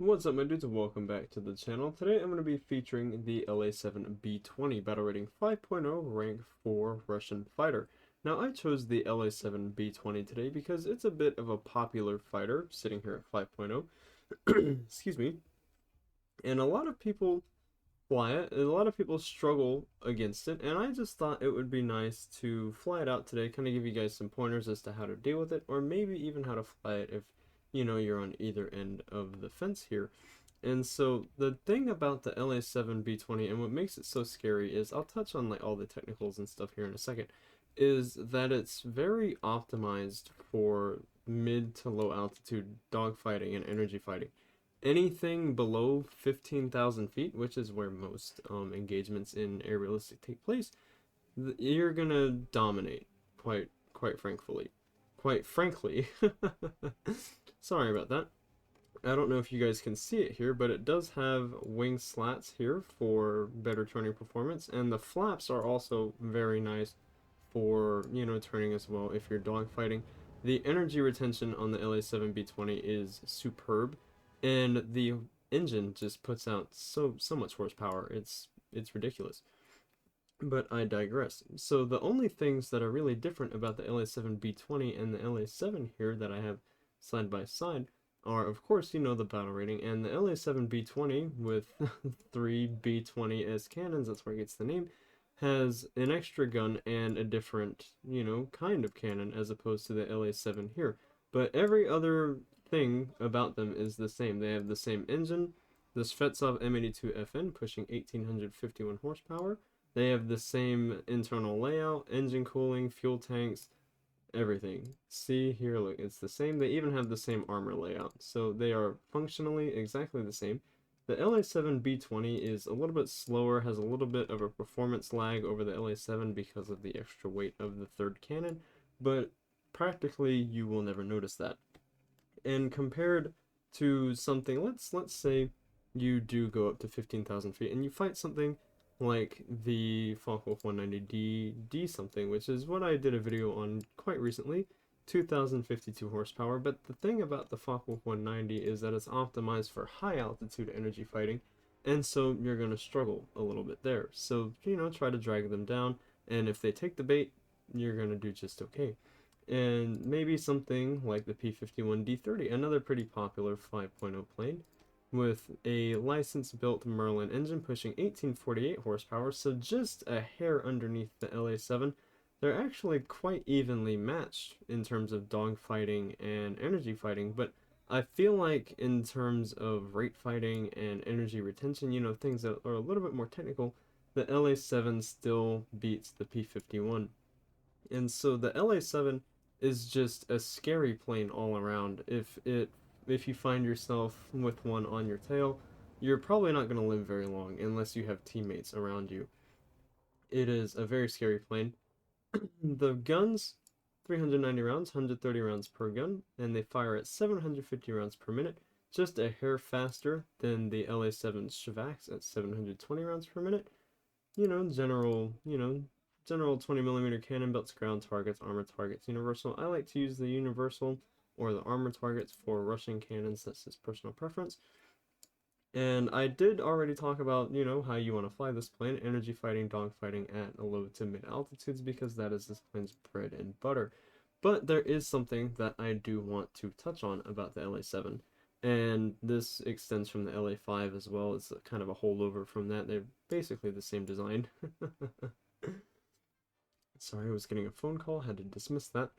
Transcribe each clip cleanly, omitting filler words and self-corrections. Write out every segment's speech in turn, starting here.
What's up, my dudes, and welcome back to the channel. Today I'm going to be featuring the LA7B20 battle rating 5.0 rank 4 Russian fighter. Now I chose the LA7B20 today because it's a bit of a popular fighter sitting here at 5.0. Excuse me. And a lot of people fly it, and a lot of people struggle against it, and I just thought it would be nice to fly it out today, kind of give you guys some pointers as to how to deal with it, or maybe even how to fly it if you're on either end of the fence here. And so the thing about the LA7B20 and what makes it so scary is, I'll touch on like all the technicals and stuff here in a second, is that it's very optimized for mid to low altitude dogfighting and energy fighting. Anything below 15,000 feet, which is where most engagements in air realistic take place, you're gonna dominate quite frankly. Quite frankly. Sorry about that. I don't know if you guys can see it here, but it does have wing slats here for better turning performance, and the flaps are also very nice for, turning as well if you're dogfighting. The energy retention on the LA7B20 is superb, and the engine just puts out so much horsepower. It's ridiculous. But I digress. So the only things that are really different about the LA7B20 and the LA7 here that I have side by side are, of course, the battle rating, and the LA7B20 with 3 B20S cannons, that's where it gets the name, has an extra gun and a different, kind of cannon as opposed to the LA7 here. But every other thing about them is the same. They have the same engine, the Svetsov M82FN pushing 1851 horsepower. They have the same internal layout, engine cooling, fuel tanks, everything. See here, look, it's the same. They even have the same armor layout. So they are functionally exactly the same. The LA7B20 is a little bit slower, has a little bit of a performance lag over the LA7 because of the extra weight of the third cannon, but practically you will never notice that. And compared to something, let's say you do go up to 15,000 feet and you fight something like the Focke-Wulf 190D something, which is what I did a video on quite recently, 2052 horsepower. But the thing about the Focke-Wulf 190 is that it's optimized for high altitude energy fighting, and so you're going to struggle a little bit there. So, try to drag them down, and if they take the bait, you're going to do just okay. And maybe something like the P-51D30, another pretty popular 5.0 plane, with a license-built Merlin engine pushing 1848 horsepower, so just a hair underneath the LA7. They're actually quite evenly matched in terms of dogfighting and energy fighting, but I feel like in terms of rate fighting and energy retention, things that are a little bit more technical, the LA7 still beats the P-51. And so the LA7 is just a scary plane all around. If you find yourself with one on your tail, you're probably not going to live very long unless you have teammates around you. It is a very scary plane. The guns, 390 rounds, 130 rounds per gun, and they fire at 750 rounds per minute, just a hair faster than the LA7 Shvaks at 720 rounds per minute. General 20mm cannon belts, ground targets, armor targets, universal. I like to use the universal or the armor targets for Russian cannons. That's his personal preference. And I did already talk about, how you want to fly this plane, energy fighting, dogfighting at low to mid altitudes, because that is this plane's bread and butter. But there is something that I do want to touch on about the LA7, and this extends from the LA5 as well. It's kind of a holdover from that. They're basically the same design. Sorry, I was getting a phone call, had to dismiss that.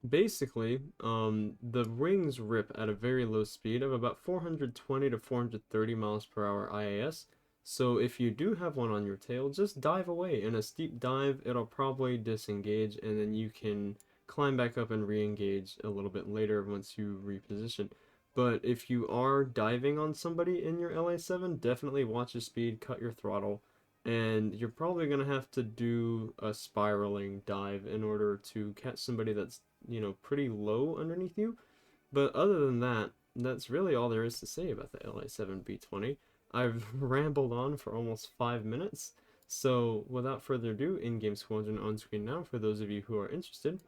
Basically, the wings rip at a very low speed of about 420 to 430 miles per hour IAS. So if you do have one on your tail, just dive away. In a steep dive, it'll probably disengage, and then you can climb back up and re-engage a little bit later once you reposition. But if you are diving on somebody in your LA7, definitely watch your speed, cut your throttle, and you're probably going to have to do a spiraling dive in order to catch somebody that's pretty low underneath you. But other than that, that's really all there is to say about the LA7B20. I've rambled on for almost 5 minutes, so without further ado, in-game squadron on screen now for those of you who are interested,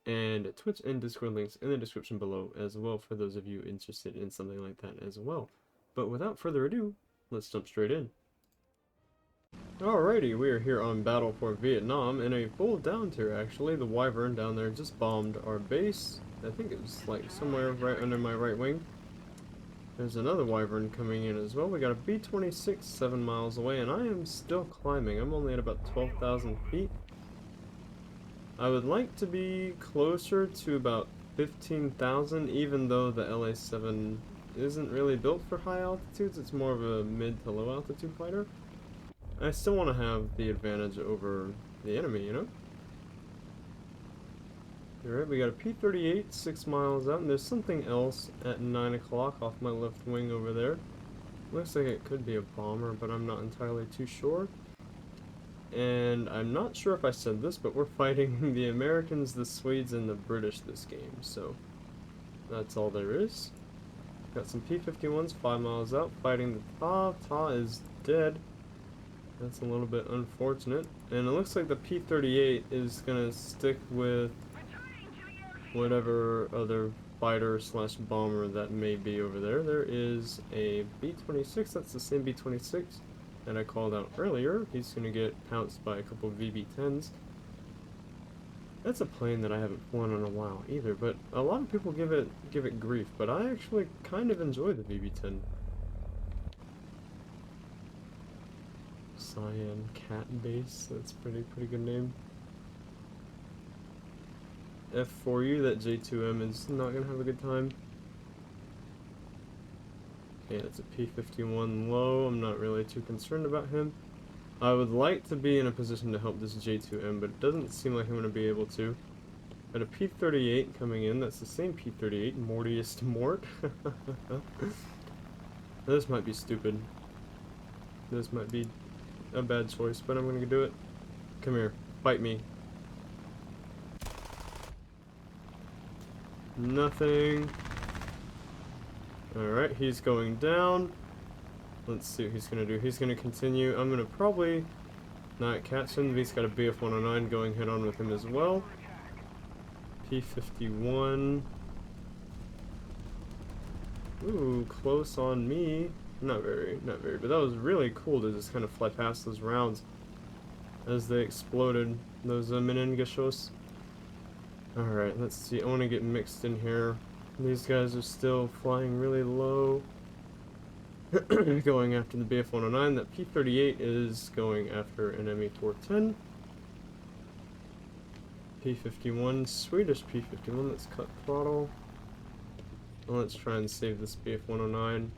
and Twitch and Discord links in the description below as well for those of you interested in something like that as well. But without further ado, let's jump straight in. Alrighty, we are here on Battle for Vietnam in a full down tier actually. The Wyvern down there just bombed our base. I think it was like somewhere right under my right wing. There's another Wyvern coming in as well. We got a B-26 7 miles away, and I am still climbing. I'm only at about 12,000 feet. I would like to be closer to about 15,000, even though the LA-7 isn't really built for high altitudes. It's more of a mid to low altitude fighter. I still want to have the advantage over the enemy, you know? Alright, we got a P-38 6 miles out, and there's something else at 9 o'clock off my left wing over there. Looks like it could be a bomber, but I'm not entirely too sure. And I'm not sure if I said this, but we're fighting the Americans, the Swedes, and the British this game, so that's all there is. Got some P-51s 5 miles out, fighting the Ta. Ta is dead. That's a little bit unfortunate. And it looks like the P-38 is gonna stick with whatever other fighter slash bomber that may be over there. There is a B-26, that's the same B-26 that I called out earlier. He's gonna get pounced by a couple of VB-10s. That's a plane that I haven't flown in a while either, but a lot of people give it grief, but I actually kind of enjoy the VB-10. Cyan Cat Base, that's pretty good name. F4U, that J2M is not gonna have a good time. Okay, that's a P-51 low, I'm not really too concerned about him. I would like to be in a position to help this J2M, but it doesn't seem like I'm gonna be able to. Got a P-38 coming in, that's the same P-38, Mortiest Mort. This might be stupid. This might be a bad choice, but I'm gonna do it. Come here, fight me. Nothing. Alright, he's going down. Let's see what he's gonna do. He's gonna continue. I'm gonna probably not catch him. He's got a BF-109 going head on with him as well. P-51. Ooh, close on me. Not very, but that was really cool to just kind of fly past those rounds as they exploded, those Meningachos. Alright, let's see, I want to get mixed in here. These guys are still flying really low. Going after the BF-109, that P-38 is going after an ME-410. P-51, Swedish P-51, let's cut throttle. Let's try and save this BF-109.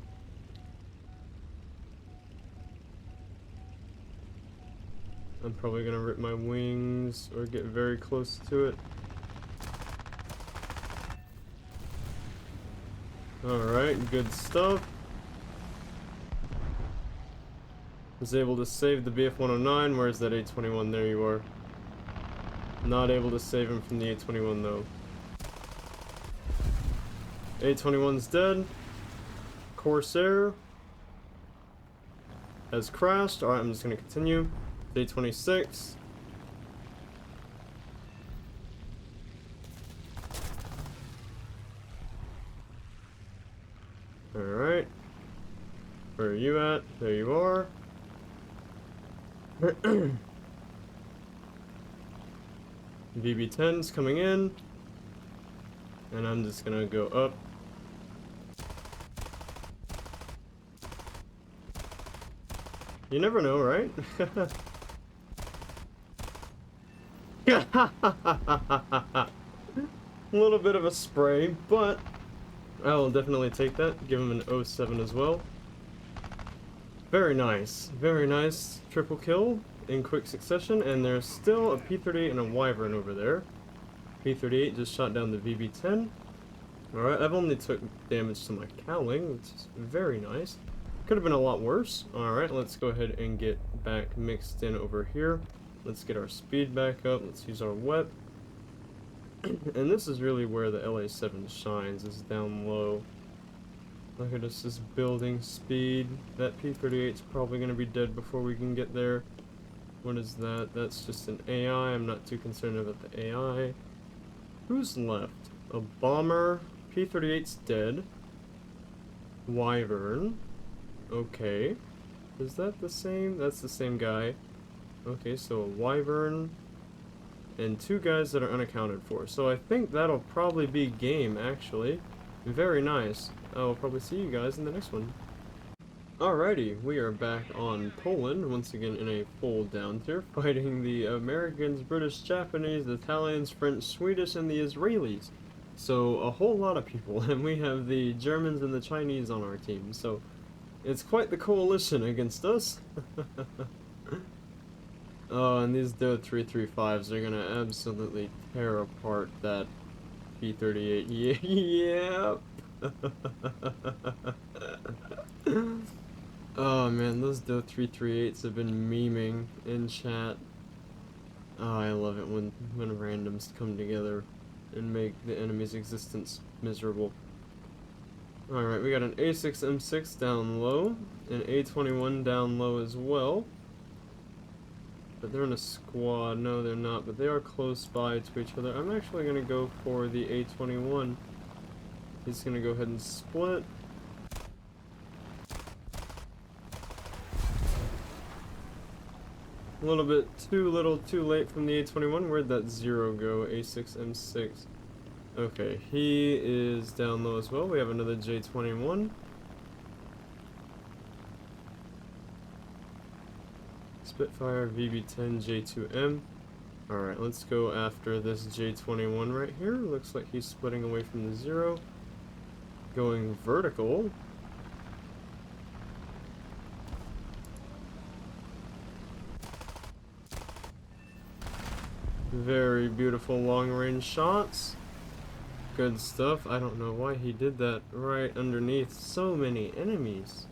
I'm probably gonna rip my wings or get very close to it. Alright, good stuff. Was able to save the BF-109. Where's that A-21? There you are. Not able to save him from the A-21 though. A-21's dead. Corsair has crashed. Alright, I'm just gonna continue. A-26. Alright. Where are you at? There you are. VB-10's coming in. And I'm just gonna go up. You never know, right? A little bit of a spray, but I will definitely take that. Give him an 07 as well. Very nice. Very nice triple kill in quick succession, and there's still a P-38 and a Wyvern over there. P-38 just shot down the VB-10. Alright, I've only took damage to my cowling, which is very nice. Could have been a lot worse. Alright, let's go ahead and get back mixed in over here. Let's get our speed back up. Let's use our wet. And this is really where the LA-7 shines, is down low. Look at us just building speed. That P-38's probably going to be dead before we can get there. What is that? That's just an AI. I'm not too concerned about the AI. Who's left? A bomber. P-38's dead. Wyvern. Okay. Is that the same? That's the same guy. Okay, so a wyvern and 2 guys that are unaccounted for. So I think that'll probably be game, actually. Very nice. I'll probably see you guys in the next one. Alrighty, we are back on Poland, once again in a full down tier, fighting the Americans, British, Japanese, Italians, French, Swedish, and the Israelis. So, a whole lot of people, and we have the Germans and the Chinese on our team, so it's quite the coalition against us. Oh, and these Do 335s are gonna absolutely tear apart that P-38. Yeah, yep. Oh man, those Do 338s have been memeing in chat. Oh, I love it when randoms come together and make the enemy's existence miserable. Alright, we got an A6M6 down low, an A21 down low as well. But they're in a squad. No, they're not, but they are close by to each other. I'm actually going to go for the A21. He's going to go ahead and split. A little bit too little, too late from the A21. Where'd that 0 go? A6M6. Okay, he is down low as well. We have another J21. Spitfire, VB10, J2M. Alright, let's go after this J21 right here. Looks like he's splitting away from the 0. Going vertical. Very beautiful long-range shots. Good stuff. I don't know why he did that right underneath so many enemies.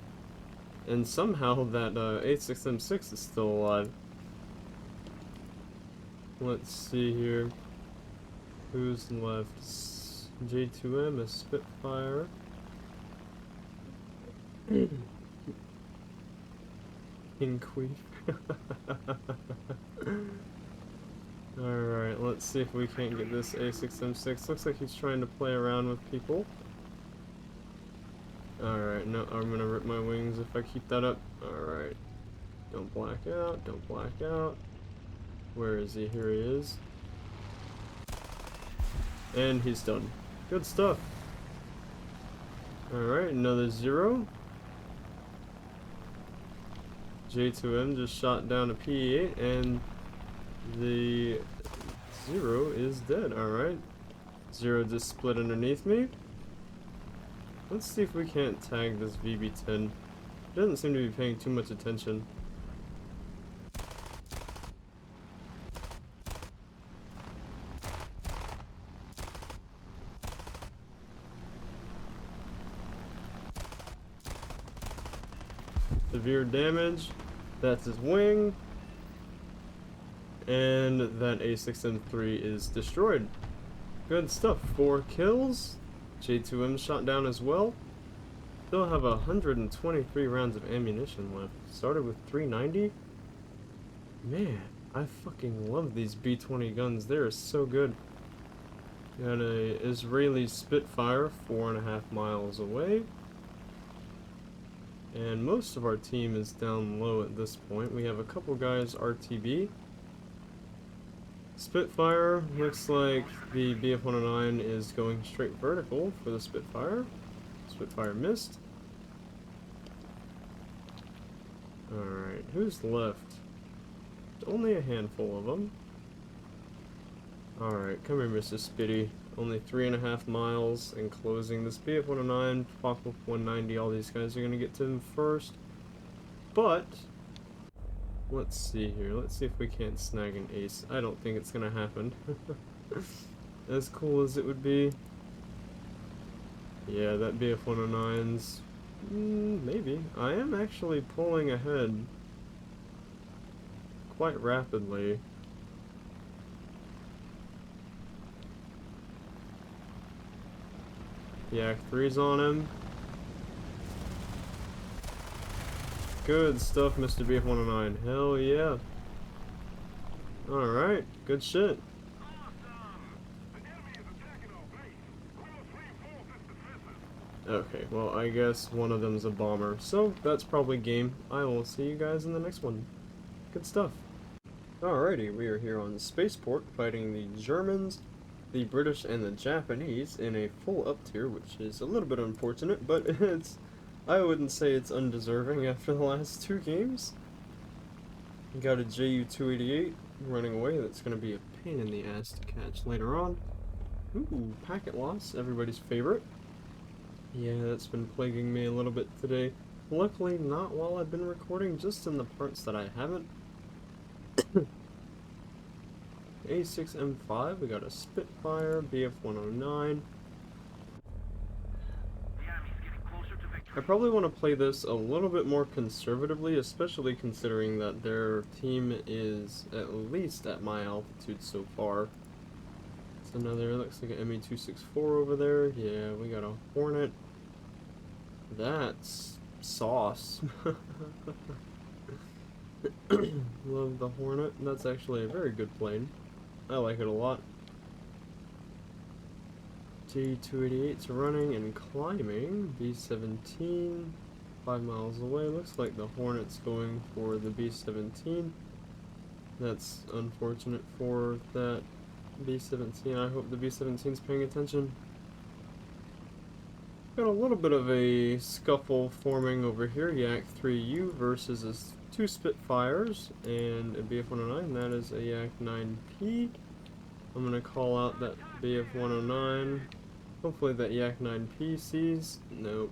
And somehow that A6M6 is still alive. Let's see here. Who's left? J2M, a Spitfire. King Queen. Alright, let's see if we can't get this A6M6. Looks like he's trying to play around with people. Alright, no, I'm gonna rip my wings if I keep that up. Alright. Don't black out, don't black out. Where is he? Here he is. And he's done. Good stuff. Alright, another 0. J2M just shot down a P8 and the 0 is dead. Alright. 0 just split underneath me. Let's see if we can't tag this VB10. Doesn't seem to be paying too much attention. Severe damage. That's his wing. And that A6M3 is destroyed. Good stuff. 4 kills. J2M shot down as well. Still have 123 rounds of ammunition left. Started with 390. Man, I fucking love these B-20 guns. They are so good. Got a Israeli Spitfire 4.5 miles away. And most of our team is down low at this point. We have a couple guys RTB. Spitfire, looks like the BF-109 is going straight vertical for the Spitfire. Spitfire missed. Alright, who's left? Only a handful of them. Alright, come here, Mr. Spitty. Only 3.5 miles and closing. This BF-109, Focke 190, all these guys are going to get to him first. But let's see here. Let's see if we can't snag an ace. I don't think it's gonna happen. As cool as it would be. Yeah, that BF-109's... maybe. I am actually pulling ahead quite rapidly. Yak 3's on him. Good stuff, Mr. BF-109. Hell yeah. Alright, good shit. Okay, well, I guess one of them's a bomber, so that's probably game. I will see you guys in the next one. Good stuff. Alrighty, we are here on Spaceport fighting the Germans, the British, and the Japanese in a full up tier, which is a little bit unfortunate, but I wouldn't say it's undeserving after the last two games. We got a Ju-288 running away. That's going to be a pain in the ass to catch later on. Ooh, packet loss, everybody's favorite. Yeah, that's been plaguing me a little bit today. Luckily, not while I've been recording, just in the parts that I haven't. A6M5, we got a Spitfire, BF-109. I probably want to play this a little bit more conservatively, especially considering that their team is at least at my altitude so far. It's another, looks like an ME-264 over there. Yeah, we got a Hornet. That's sauce. Love the Hornet. That's actually a very good plane. I like it a lot. Ju-288's running and climbing. B-17, 5 miles away. Looks like the Hornet's going for the B-17. That's unfortunate for that B-17. I hope the B-17's paying attention. Got a little bit of a scuffle forming over here. Yak-3U versus two Spitfires and a BF-109. That is a Yak-9P. I'm gonna call out that BF-109. Hopefully that Yak-9P sees. No,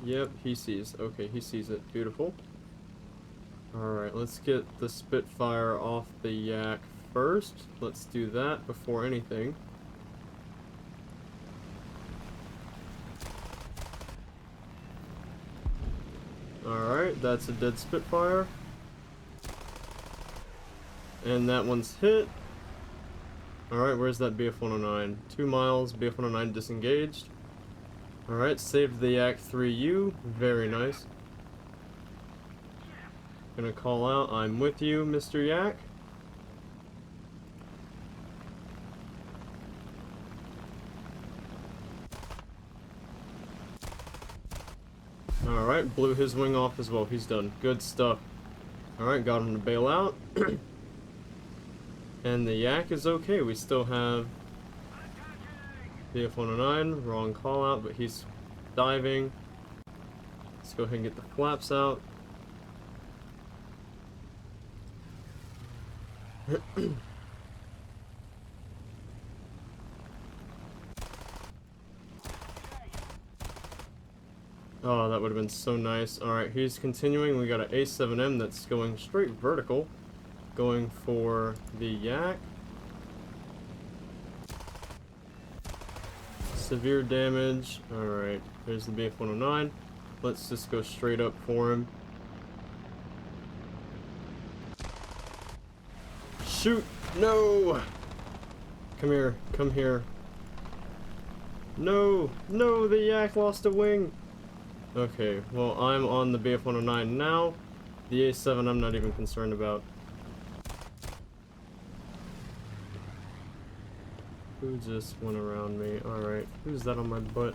yep, he sees. Okay, he sees it. Beautiful. Alright, let's get the Spitfire off the Yak first. Let's do that before anything. Alright, that's a dead Spitfire. And that one's hit. Alright, where's that BF-109? 2 miles, BF-109 disengaged. Alright, saved the Yak-3U. Very nice. Gonna call out, I'm with you, Mr. Yak. Alright, blew his wing off as well. He's done. Good stuff. Alright, got him to bail out. And the Yak is okay. We still have BF-109. Wrong call out, but he's diving. Let's go ahead and get the flaps out. Oh, that would have been so nice. Alright, he's continuing. We got an A7M that's going straight vertical. Going for the Yak. Severe damage. Alright, there's the BF-109. Let's just go straight up for him. Shoot! No! Come here, come here. No! No, the Yak lost a wing! Okay, well, I'm on the BF-109 now. The A7 I'm not even concerned about. Who just went around me? Alright, who's that on my butt?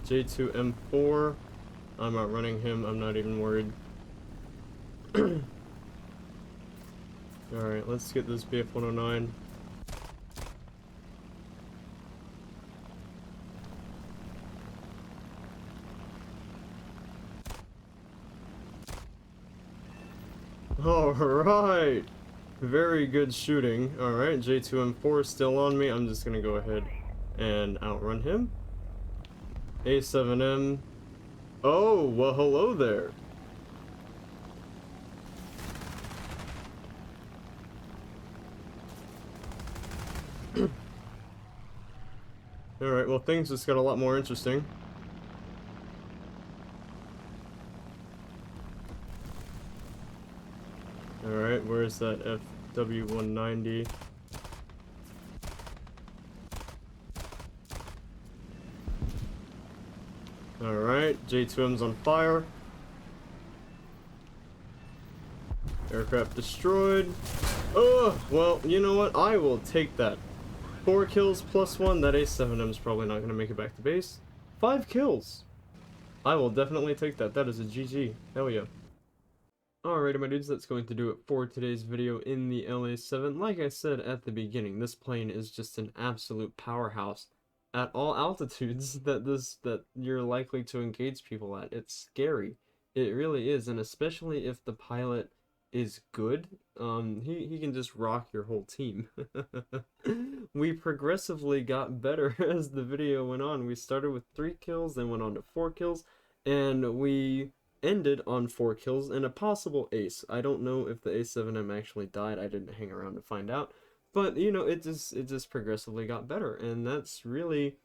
J2M4. I'm outrunning him, I'm not even worried. Alright, let's get this BF-109. Alright! Very good shooting. Alright, J2M4 is still on me. I'm just gonna go ahead and outrun him. A7M. Oh, well, hello there. Alright, well, things just got a lot more interesting. Alright, where's that FW-190? Alright, J2M's on fire. Aircraft destroyed. Oh, well, you know what? I will take that. 4 kills plus 1. That A7M's probably not going to make it back to base. 5 kills! I will definitely take that. That is a GG. Hell yeah. Alrighty, my dudes, that's going to do it for today's video in the LA7. Like I said at the beginning, this plane is just an absolute powerhouse at all altitudes that you're likely to engage people at. It's scary. It really is, and especially if the pilot is good, he can just rock your whole team. We progressively got better as the video went on. We started with 3 kills, then went on to 4 kills, and we ended on 4 kills and a possible ace. I don't know if the A7M actually died. I didn't hang around to find out. But, you know, it just progressively got better, and that's really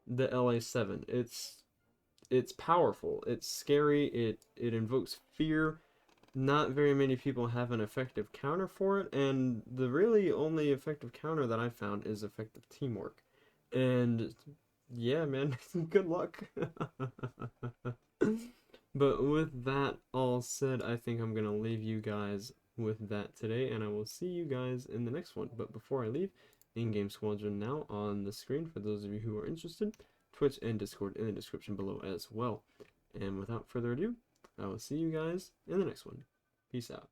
the LA7. It's powerful. It's scary. It invokes fear. Not very many people have an effective counter for it, and the really only effective counter that I found is effective teamwork. And yeah, man, good luck. But with that all said, I think I'm going to leave you guys with that today, and I will see you guys in the next one. But before I leave, in-game squadron now on the screen for those of you who are interested, Twitch and Discord in the description below as well. And without further ado, I will see you guys in the next one. Peace out.